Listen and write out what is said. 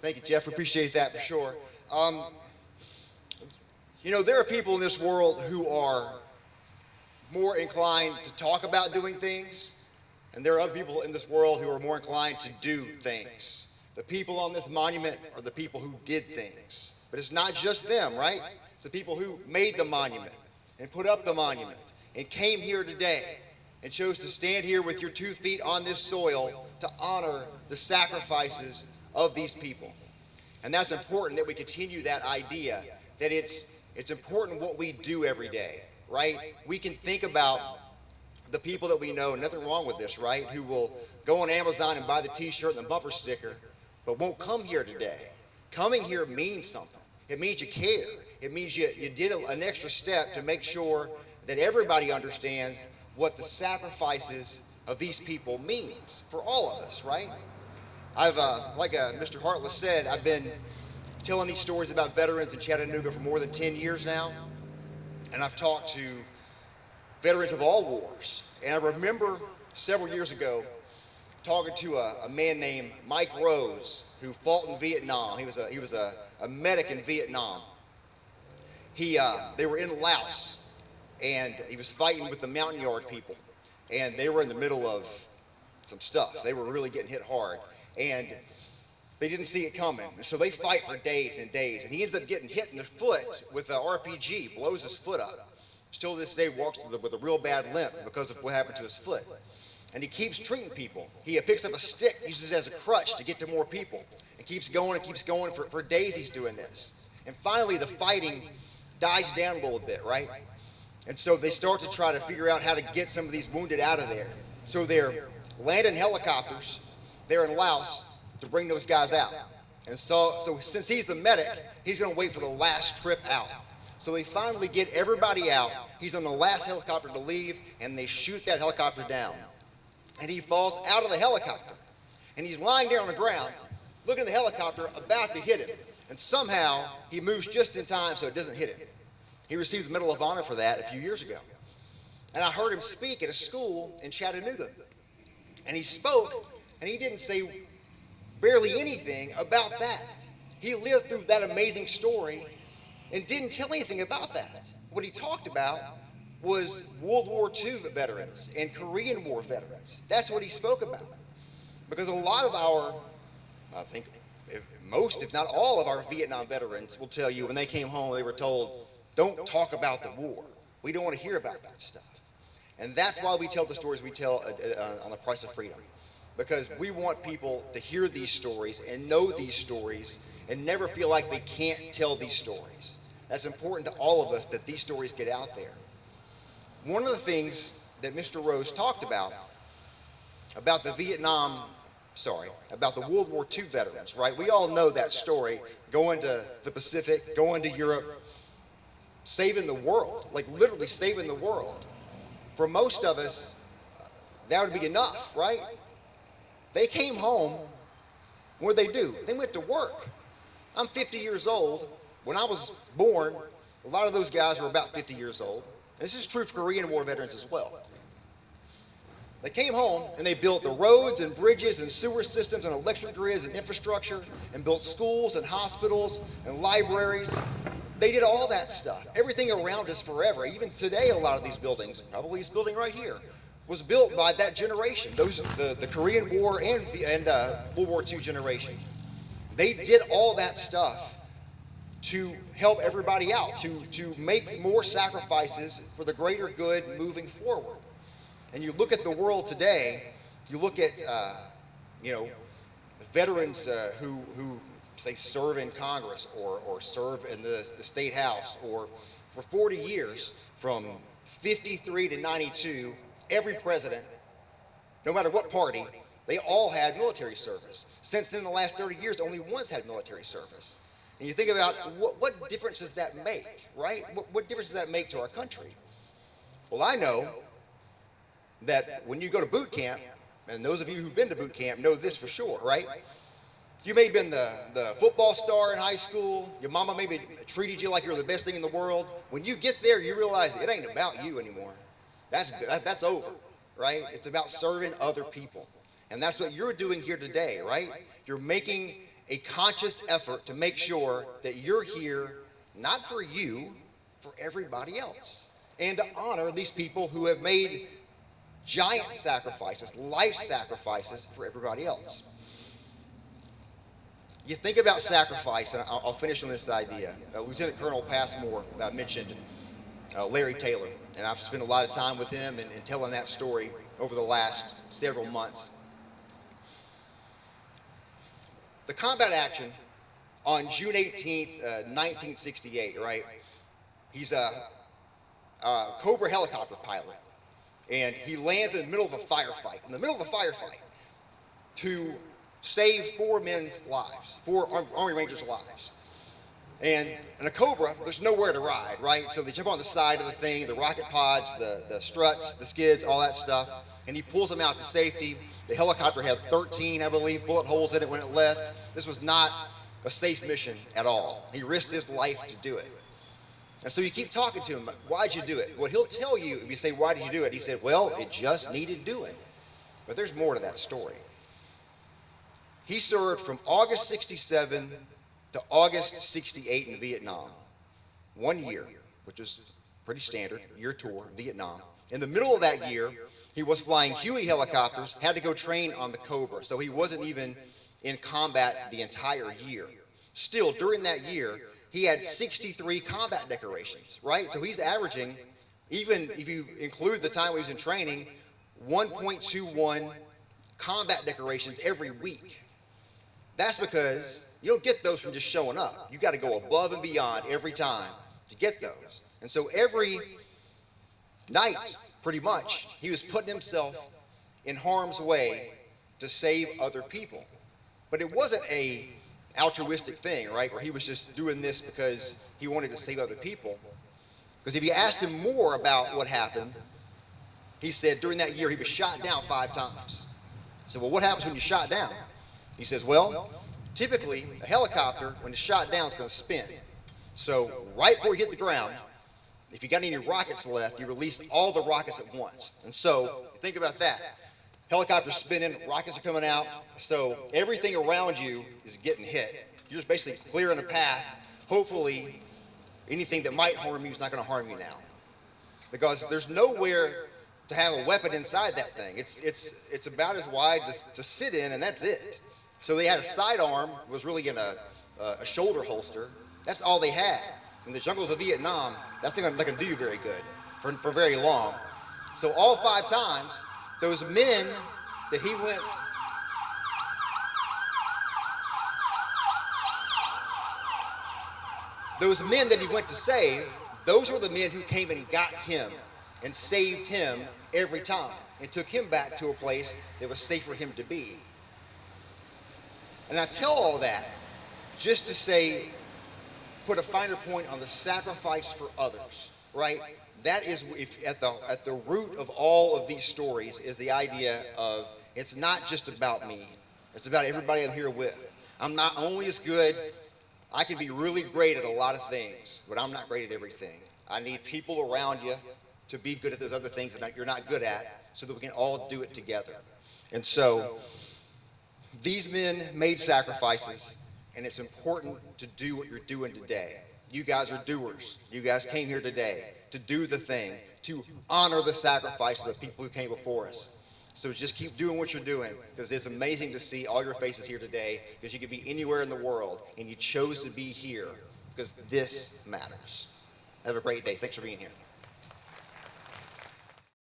Thank you, Jeff. We appreciate that for sure. Um, there are people in this world who are more inclined to talk about doing things, and there are other people in this world who are more inclined to do things. The people on this monument are the people who did things. But it's not just them, right? It's the people who made the monument and put up the monument and came here today and chose to stand here with your 2 feet on this soil to honor the sacrifices of these people. And that's important that we continue that idea, that it's important what we do every day, right? We can think about the people that we know, nothing wrong with this, right? Who will go on Amazon and buy the t-shirt and the bumper sticker, but won't come here today. Coming here means something. It means you care. It means you did an extra step to make sure that everybody understands what the sacrifices of these people means for all of us, right? I've, like Mr. Hartless said, I've been telling these stories about veterans in Chattanooga for more than 10 years now, and I've talked to veterans of all wars. And I remember several years ago talking to a man named Mike Rose, who fought in Vietnam. He was a medic in Vietnam. They were in Laos, and he was fighting with the Mountain Yard people, and they were in the middle of some stuff. They were really getting hit hard, and they didn't see it coming. And so they fight for days and days, and he ends up getting hit in the foot with an RPG, blows his foot up. Still to this day walks with a real bad limp because of what happened to his foot. And he keeps treating people. He picks up a stick, uses it as a crutch to get to more people, and keeps going and keeps going. For days he's doing this. And finally the fighting dies down a little bit, right? And so they start to try to figure out how to get some of these wounded out of there. So they're landing helicopters there in Laos to bring those guys out. And so since he's the medic, he's going to wait for the last trip out. So they finally get everybody out. He's on the last helicopter to leave, and they shoot that helicopter down. And he falls out of the helicopter. And he's lying there on the ground, looking at the helicopter, about to hit him. And somehow, he moves just in time so it doesn't hit him. He received the Medal of Honor for that a few years ago. And I heard him speak at a school in Chattanooga. And he spoke, and he didn't say barely anything about that. He lived through that amazing story and didn't tell anything about that. What he talked about was World War II veterans and Korean War veterans. That's what he spoke about. Because a lot of our, I think most, if not all of our Vietnam veterans will tell you when they came home, they were told, don't talk about the war. We don't want to hear about that stuff. And that's why we tell the stories we tell on The Price of Freedom. Because we want people to hear these stories and know these stories and never feel like they can't tell these stories. That's important to all of us, that these stories get out there. One of the things that Mr. Rose talked about the about the World War II veterans, right? We all know that story, going to the Pacific, going to Europe, saving the world, like literally saving the world. For most of us, that would be enough, right? They came home, what did they do? They went to work. I'm 50 years old. When I was born, a lot of those guys were about 50 years old. This is true for Korean War veterans as well. They came home and they built the roads and bridges and sewer systems and electric grids and infrastructure and built schools and hospitals and libraries. They did all that stuff. Everything around us forever. Even today, a lot of these buildings, probably this building right here, was built by that generation. The Korean War and World War II generation. They did all that stuff to help everybody out, to make more sacrifices for the greater good moving forward. And you look at the world today, you look at, veterans who say serve in Congress or serve in the state house, or for 40 years, from 53 to 92, every president, no matter what party, they all had military service. Since then, the last 30 years, only one's had military service. And you think about what difference does that make, right? What difference does that make to our country? Well, I know that when you go to boot camp, and those of you who've been to boot camp know this for sure, right? You may have been the football star in high school. Your mama maybe treated you like you're the best thing in the world. When you get there, you realize it ain't about you anymore. That's over, right? It's about serving other people. And that's what you're doing here today, right? You're making a conscious effort to make sure that you're here not for you, for everybody else, and to honor these people who have made giant sacrifices, life sacrifices for everybody else. You think about sacrifice, and I'll finish on this idea. Lieutenant Colonel Passmore mentioned Larry Taylor, and I've spent a lot of time with him and telling that story over the last several months. The combat action on June 18th, 1968, right? He's a Cobra helicopter pilot, and he lands in the middle of a firefight, to save 4 men's lives, 4 Army Rangers' lives. And in a Cobra, there's nowhere to ride, right? So they jump on the side of the thing, the rocket pods, the struts, the skids, all that stuff, and he pulls them out to safety. The helicopter had 13, I believe, bullet holes in it when it left. This was not a safe mission at all. He risked his life to do it. And so you keep talking to him, why'd you do it? Well, he'll tell you, if you say, why did you do it? He said, well, it just needed doing. But there's more to that story. He served from August 67 to August 68 in Vietnam. 1 year, which is pretty standard, year tour, Vietnam. In the middle of that year, he was flying Huey helicopters, had to go train on the Cobra, so he wasn't even in combat the entire year. Still, during that year, he had 63 combat decorations, right? So he's averaging, even if you include the time he was in training, 1.21 combat decorations every week. That's because you don't get those from just showing up. You got to go above and beyond every time to get those. And so every night, pretty much, he was putting himself in harm's way to save other people. But it wasn't a altruistic thing, right, where he was just doing this because he wanted to save other people. Because if you asked him more about what happened, he said during that year he was shot down 5 times. I said, well, what happens when you're shot down? He says, well, typically a helicopter, when it's shot down, it's going to spin. So right before you hit the ground, if you got any rockets left, you release all the rockets at once. And so think about that. Helicopter's spinning, rockets are coming out, so everything around you is getting hit. You're just basically clearing a path. Hopefully, anything that might harm you is not going to harm you now. Because there's nowhere to have a weapon inside that thing. It's about as wide to sit in, and that's it. So they had a sidearm, was really in a shoulder holster. That's all they had. In the jungles of Vietnam, that's not going to do you very good for very long. So all 5 times, those men that he went, to save, those were the men who came and got him and saved him every time and took him back to a place that was safe for him to be. And I tell all that just to say, put a finer point on the sacrifice for others, right? That is, if at the root of all of these stories is the idea of it's not just about me. It's about everybody I'm here with. I'm not only as good, I can be really great at a lot of things, but I'm not great at everything. I need people around you to be good at those other things that you're not good at so that we can all do it together. And so these men made sacrifices, and it's important to do what you're doing today. You guys are doers. You guys came here today to do the thing, to honor the sacrifice of the people who came before us. So just keep doing what you're doing, because it's amazing to see all your faces here today, because you could be anywhere in the world, and you chose to be here because this matters. Have a great day. Thanks for being here.